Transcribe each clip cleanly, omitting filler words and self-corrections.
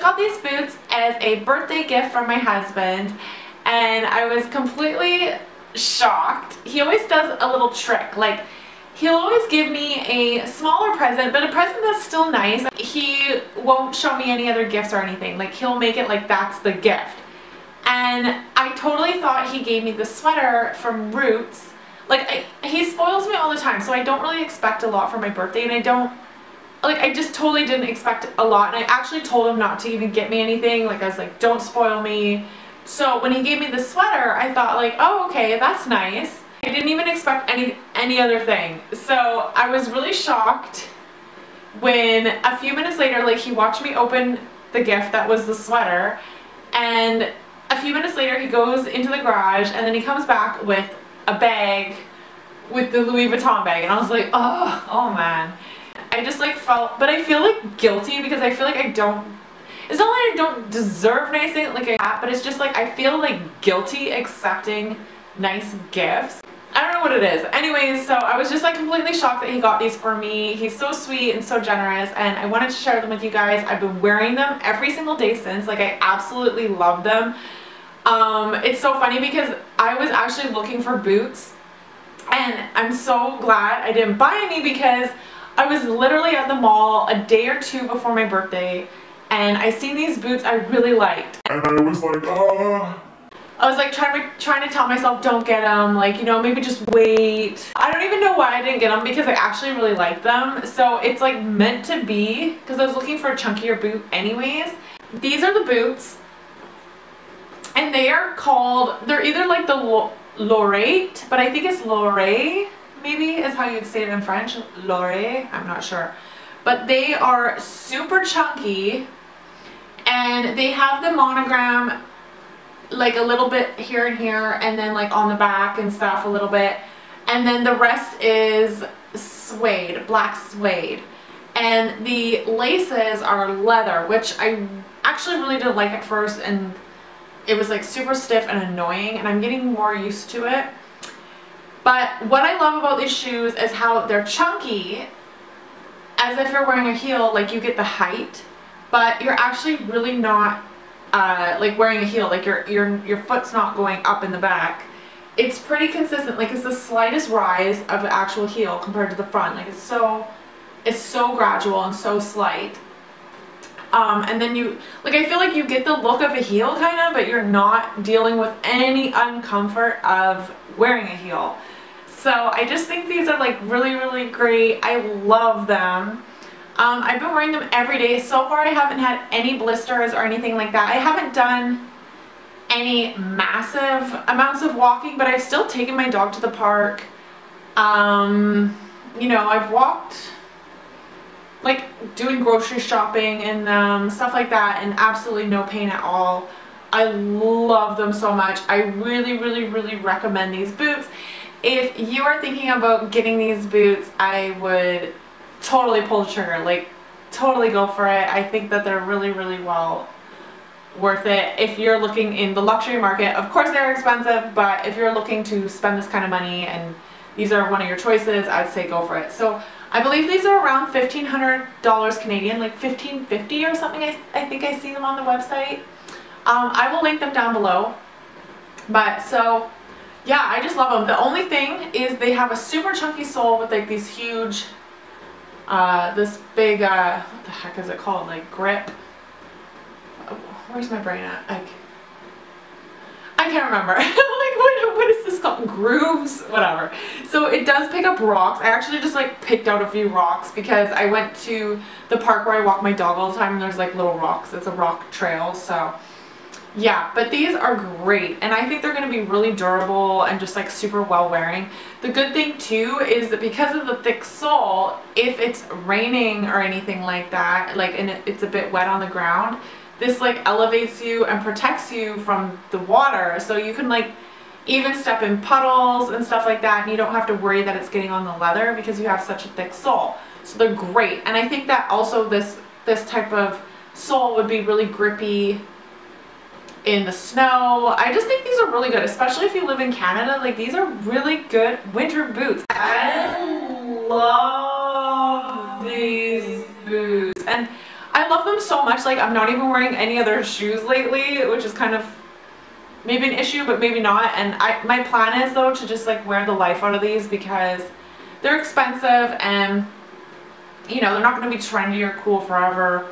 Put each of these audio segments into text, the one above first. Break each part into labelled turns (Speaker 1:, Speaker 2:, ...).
Speaker 1: got these boots as a birthday gift from my husband, and I was completely shocked. He always does a little trick, like he'll always give me a smaller present, but a present that's still nice. He won't show me any other gifts or anything. Like he'll make it like that's the gift. And I totally thought he gave me the sweater from Roots. Like he spoils me all the time, so I don't really expect a lot for my birthday, and I just totally didn't expect a lot, and I actually told him not to even get me anything. Like I was like, don't spoil me. So when he gave me the sweater, I thought like, oh, okay, that's nice. I didn't even expect any other thing. So I was really shocked when a few minutes later, like he watched me open the gift that was the sweater, and a few minutes later he goes into the garage, and then he comes back with a bag, with the Louis Vuitton bag, and I was like, oh man. I just like felt, but I feel like guilty because I feel like I don't, it's not like I don't deserve nice things like that, but it's just like I feel like guilty accepting nice gifts. I don't know what it is. Anyways, so I was just like completely shocked that he got these for me. He's so sweet and so generous, and I wanted to share them with you guys. I've been wearing them every single day since. Like I absolutely love them. It's so funny because I was actually looking for boots, and I'm so glad I didn't buy any because I was literally at the mall a day or two before my birthday, and I seen these boots I really liked. And I was like, I was like trying to tell myself, don't get them, like, you know, maybe just wait. I don't even know why I didn't get them because I actually really like them. So it's like meant to be, because I was looking for a chunkier boot anyways. These are the boots, and they are called, they're either like the Laureate, but I think it's Laureate, maybe is how you'd say it in French. Laureate, I'm not sure. But they are super chunky, and they have the monogram like a little bit here and here, and then like on the back and stuff a little bit, and then the rest is suede, black suede, and the laces are leather, which I actually really didn't like at first, and it was like super stiff and annoying, and I'm getting more used to it. But what I love about these shoes is how they're chunky, as if you're wearing a heel, like you get the height, but you're actually really not like wearing a heel, like your foot's not going up in the back. It's pretty consistent, like it's the slightest rise of the actual heel compared to the front. Like it's so gradual and so slight. And then you, like I feel like you get the look of a heel kind of, but you're not dealing with any uncomfort of wearing a heel. So I just think these are like really great. I love them. I've been wearing them every day. So far I haven't had any blisters or anything like that. I haven't done any massive amounts of walking, but I've still taken my dog to the park. You know, I've walked, like doing grocery shopping and stuff like that, and absolutely no pain at all. I love them so much. I really recommend these boots. If you are thinking about getting these boots, I would totally pull the trigger, like totally go for it. I think that they're really well worth it. If you're looking in the luxury market, of course they're expensive, but if you're looking to spend this kind of money and these are one of your choices, I'd say go for it. So I believe these are around $1,500 Canadian, like $1,550 or something. I think I see them on the website. I will link them down below. But so yeah, I just love them. The only thing is they have a super chunky sole with like these huge this big, what the heck is it called, like grip, where's my brain at, like, I can't remember, like what is this called, grooves, whatever. So it does pick up rocks. I actually just like picked out a few rocks because I went to the park where I walk my dog all the time, and there's like little rocks. It's a rock trail, so yeah, but these are great, and I think they're going to be really durable and just like super well wearing. The good thing too is that because of the thick sole, if it's raining or anything like that, like, and it's a bit wet on the ground, this like elevates you and protects you from the water, so you can like even step in puddles and stuff like that, and you don't have to worry that it's getting on the leather because you have such a thick sole. So they're great, and I think that also this type of sole would be really grippy in the snow. I just think these are really good, especially if you live in Canada. Like, these are really good winter boots. I love these boots, and I love them so much, like I'm not even wearing any other shoes lately, which is kind of maybe an issue, but maybe not. And my plan is though to just like wear the life out of these because they're expensive and you know, they're not going to be trendy or cool forever.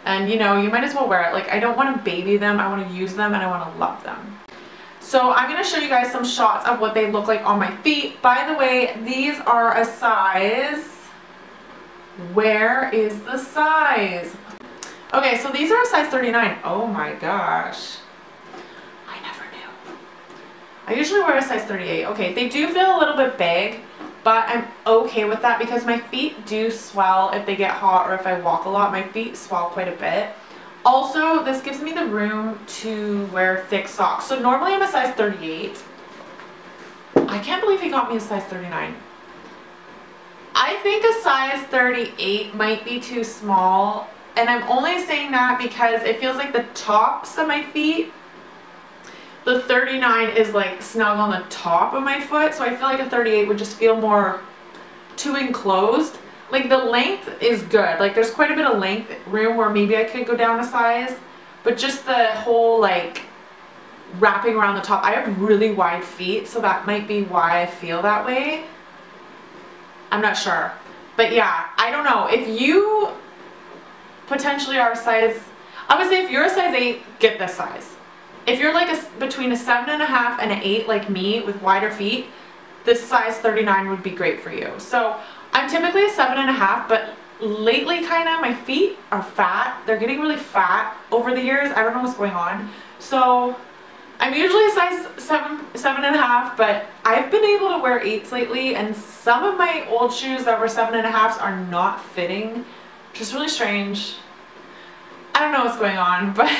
Speaker 1: And you know, you might as well wear it. Like I don't want to baby them, I want to use them and I want to love them. So I'm going to show you guys some shots of what they look like on my feet. By the way, these are a size. Where is the size? Okay, so these are a size 39. Oh my gosh. I never knew. I usually wear a size 38. Okay, they do feel a little bit big, but I'm okay with that because my feet do swell if they get hot or if I walk a lot. My feet swell quite a bit. Also, this gives me the room to wear thick socks. So normally I'm a size 38. I can't believe he got me a size 39. I think a size 38 might be too small. And I'm only saying that because it feels like the tops of my feet, the 39 is like snug on the top of my foot. So I feel like a 38 would just feel more too enclosed. Like the length is good. Like there's quite a bit of length room where maybe I could go down a size. But just the whole like wrapping around the top. I have really wide feet, so that might be why I feel that way. I'm not sure. But yeah, I don't know. If you potentially are a size, I would say if you're a size 8, get this size. If you're like between a 7.5 and an 8 like me with wider feet, this size 39 would be great for you. So I'm typically a 7.5, but lately kind of my feet are fat. They're getting really fat over the years. I don't know what's going on. So I'm usually a size 7.5, but I've been able to wear 8s lately, and some of my old shoes that were 7.5s are not fitting, which is really strange. I don't know what's going on, but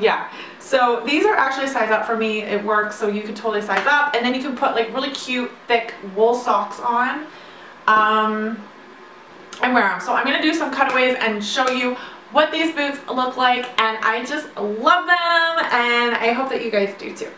Speaker 1: yeah. So these are actually a size up for me. It works, so you can totally size up, and then you can put like really cute, thick wool socks on and wear them. So I'm going to do some cutaways and show you what these boots look like, and I just love them, and I hope that you guys do too.